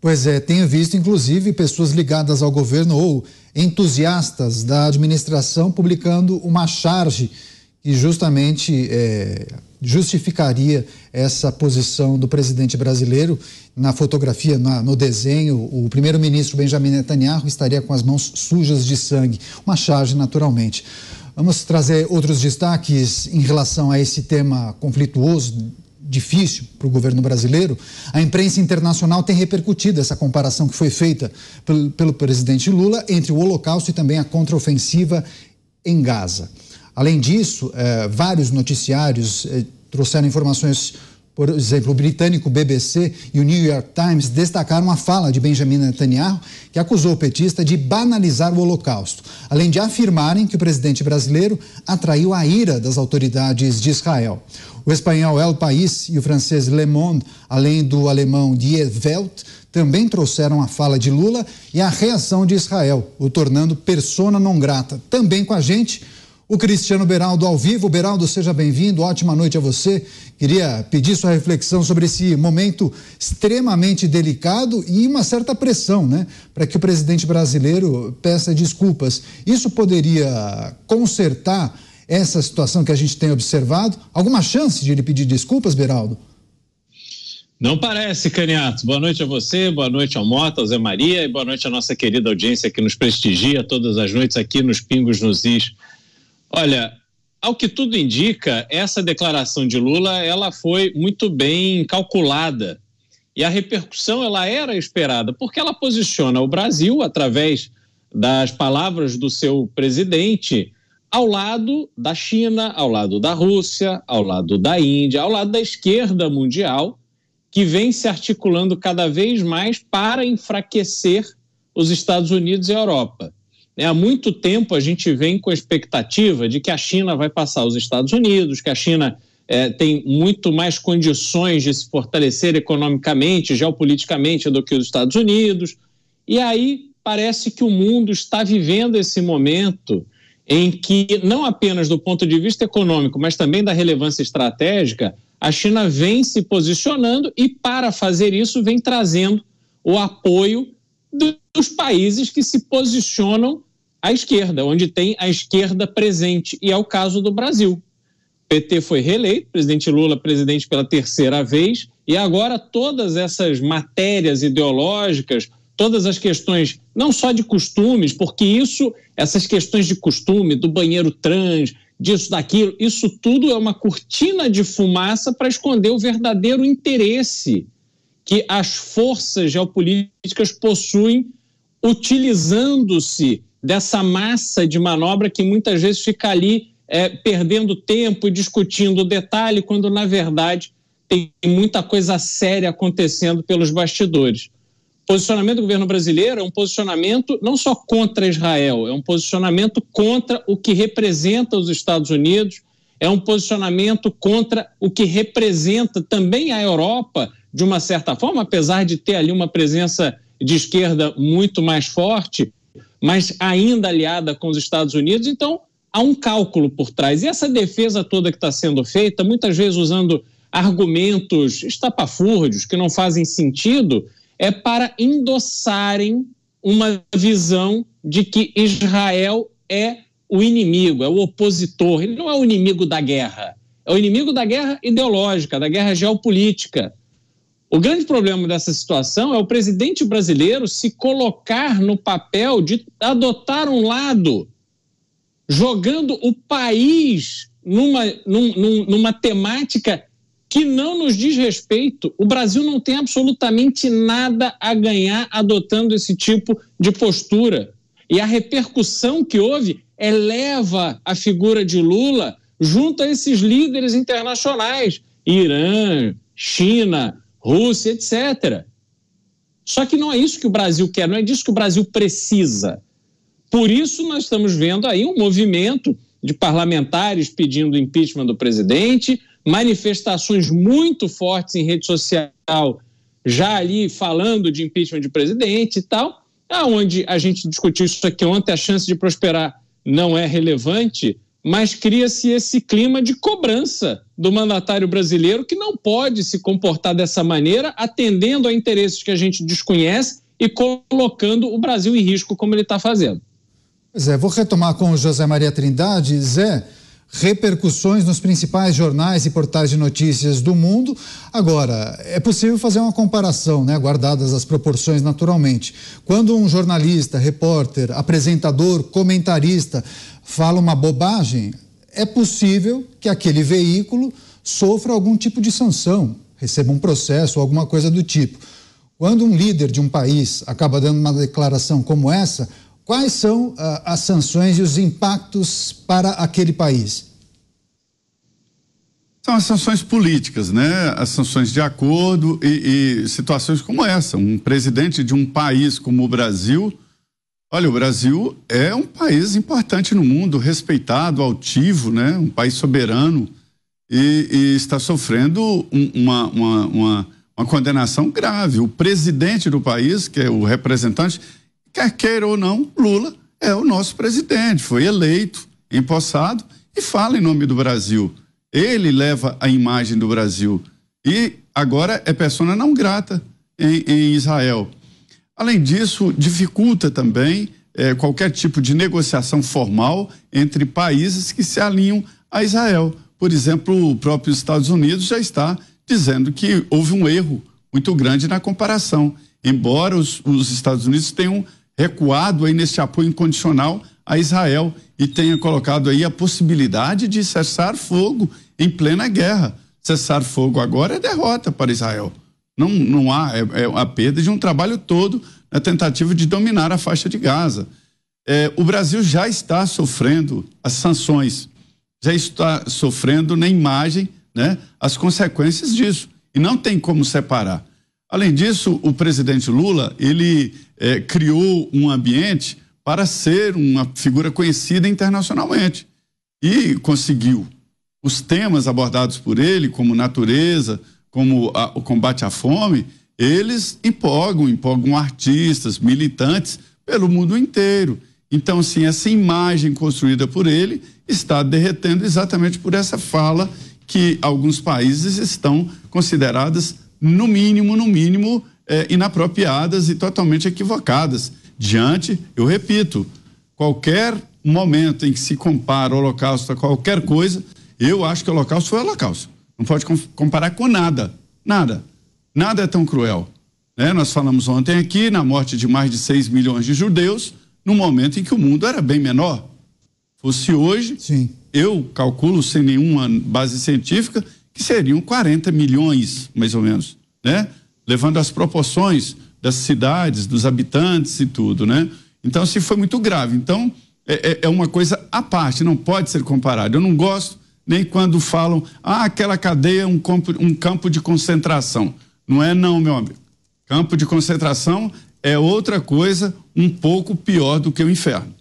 Pois é, tenho visto inclusive pessoas ligadas ao governo ou entusiastas da administração publicando uma charge que justamente justificaria essa posição do presidente brasileiro. Na fotografia, no desenho, o primeiro-ministro Benjamin Netanyahu estaria com as mãos sujas de sangue, uma charge naturalmente. Vamos trazer outros destaques em relação a esse tema conflituoso, difícil para o governo brasileiro. A imprensa internacional tem repercutido essa comparação que foi feita pelo presidente Lula entre o Holocausto e também a contraofensiva em Gaza. Além disso, vários noticiários trouxeram informações. Por exemplo, o britânico BBC e o New York Times destacaram a fala de Benjamin Netanyahu, que acusou o petista de banalizar o Holocausto, além de afirmarem que o presidente brasileiro atraiu a ira das autoridades de Israel. O espanhol El País e o francês Le Monde, além do alemão Die Welt, também trouxeram a fala de Lula e a reação de Israel, o tornando persona non grata. Também com a gente, o Cristiano Beraldo ao vivo. Beraldo, seja bem-vindo, ótima noite a você. Queria pedir sua reflexão sobre esse momento extremamente delicado e uma certa pressão, né, para que o presidente brasileiro peça desculpas. Isso poderia consertar essa situação que a gente tem observado? Alguma chance de ele pedir desculpas, Beraldo? Não parece, Caniato. Boa noite a você, boa noite ao Mota, ao Zé Maria e boa noite à nossa querida audiência que nos prestigia todas as noites aqui nos Pingos nos Is. Olha, ao que tudo indica, essa declaração de Lula, ela foi muito bem calculada e a repercussão, ela era esperada, porque ela posiciona o Brasil, através das palavras do seu presidente, ao lado da China, ao lado da Rússia, ao lado da Índia, ao lado da esquerda mundial, que vem se articulando cada vez mais para enfraquecer os Estados Unidos e a Europa. Há muito tempo a gente vem com a expectativa de que a China vai passar os Estados Unidos, que a China tem muito mais condições de se fortalecer economicamente, geopoliticamente do que os Estados Unidos. E aí parece que o mundo está vivendo esse momento em que, não apenas do ponto de vista econômico, mas também da relevância estratégica, a China vem se posicionando e, para fazer isso, vem trazendo o apoio dos países que se posicionam à esquerda, onde tem a esquerda presente, e é o caso do Brasil. O PT foi reeleito, presidente Lula presidente pela terceira vez, e agora todas essas matérias ideológicas, todas as questões, não só de costumes, porque essas questões de costume, do banheiro trans, disso, daquilo, isso tudo é uma cortina de fumaça para esconder o verdadeiro interesse que as forças geopolíticas possuem, utilizando-se dessa massa de manobra que muitas vezes fica ali perdendo tempo e discutindo o detalhe, quando na verdade tem muita coisa séria acontecendo pelos bastidores. O posicionamento do governo brasileiro é um posicionamento não só contra Israel, é um posicionamento contra o que representa os Estados Unidos, é um posicionamento contra o que representa também a Europa, de uma certa forma, apesar de ter ali uma presença de esquerda muito mais forte, mas ainda aliada com os Estados Unidos. Então, há um cálculo por trás. E essa defesa toda que está sendo feita, muitas vezes usando argumentos estapafúrdios, que não fazem sentido, é para endossarem uma visão de que Israel é o inimigo, é o opositor. Ele não é o inimigo da guerra, é o inimigo da guerra ideológica, da guerra geopolítica. O grande problema dessa situação é o presidente brasileiro se colocar no papel de adotar um lado, jogando o país numa temática que não nos diz respeito. O Brasil não tem absolutamente nada a ganhar adotando esse tipo de postura. E a repercussão que houve eleva a figura de Lula junto a esses líderes internacionais, Irã, China, Rússia, etc. Só que não é isso que o Brasil quer, não é disso que o Brasil precisa. Por isso nós estamos vendo aí um movimento de parlamentares pedindo impeachment do presidente, manifestações muito fortes em rede social, já ali falando de impeachment de presidente e tal, aonde a gente discutiu isso aqui ontem, a chance de prosperar não é relevante, mas cria-se esse clima de cobrança do mandatário brasileiro, que não pode se comportar dessa maneira, atendendo a interesses que a gente desconhece e colocando o Brasil em risco, como ele está fazendo. Pois é, vou retomar com o José Maria Trindade. Zé, repercussões nos principais jornais e portais de notícias do mundo. Agora, é possível fazer uma comparação, né, guardadas as proporções naturalmente. Quando um jornalista, repórter, apresentador, comentarista fala uma bobagem, é possível que aquele veículo sofra algum tipo de sanção, receba um processo ou alguma coisa do tipo. Quando um líder de um país acaba dando uma declaração como essa, quais são as sanções e os impactos para aquele país? São as sanções políticas, né? As sanções de acordo e situações como essa. Um presidente de um país como o Brasil, olha, o Brasil é um país importante no mundo, respeitado, altivo, né? Um país soberano e está sofrendo uma condenação grave. O presidente do país, que é o representante, quer queira ou não, Lula é o nosso presidente, foi eleito, empossado e fala em nome do Brasil. Ele leva a imagem do Brasil e agora é persona não grata em Israel. Além disso, dificulta também qualquer tipo de negociação formal entre países que se alinham a Israel. Por exemplo, o próprio Estados Unidos já está dizendo que houve um erro muito grande na comparação, embora os Estados Unidos tenham recuado aí nesse apoio incondicional a Israel e tenha colocado aí a possibilidade de cessar fogo em plena guerra. Cessar fogo agora é derrota para Israel. Não há, é a perda de um trabalho todo na tentativa de dominar a faixa de Gaza. O Brasil já está sofrendo as sanções, já está sofrendo na imagem, né, as consequências disso, e não tem como separar. Além disso, o presidente Lula, ele criou um ambiente para ser uma figura conhecida internacionalmente e conseguiu. Os temas abordados por ele, como natureza, como o combate à fome, eles empolgam artistas, militantes pelo mundo inteiro. Então, assim, essa imagem construída por ele está derretendo exatamente por essa fala que alguns países estão consideradas, no mínimo, inapropriadas e totalmente equivocadas. Eu repito, qualquer momento em que se compara o Holocausto a qualquer coisa, eu acho que o Holocausto foi o Holocausto. Não pode comparar com nada. Nada é tão cruel. Né? Nós falamos ontem aqui na morte de mais de 6 milhões de judeus, no momento em que o mundo era bem menor. Fosse hoje, sim, eu calculo sem nenhuma base científica que seriam 40 milhões, mais ou menos, né? Levando as proporções das cidades, dos habitantes e tudo, né? Então, assim, foi muito grave. Então, é uma coisa à parte, não pode ser comparado. Eu não gosto nem quando falam, aquela cadeia é um campo de concentração. Não é não, meu amigo. Campo de concentração é outra coisa um pouco pior do que o inferno.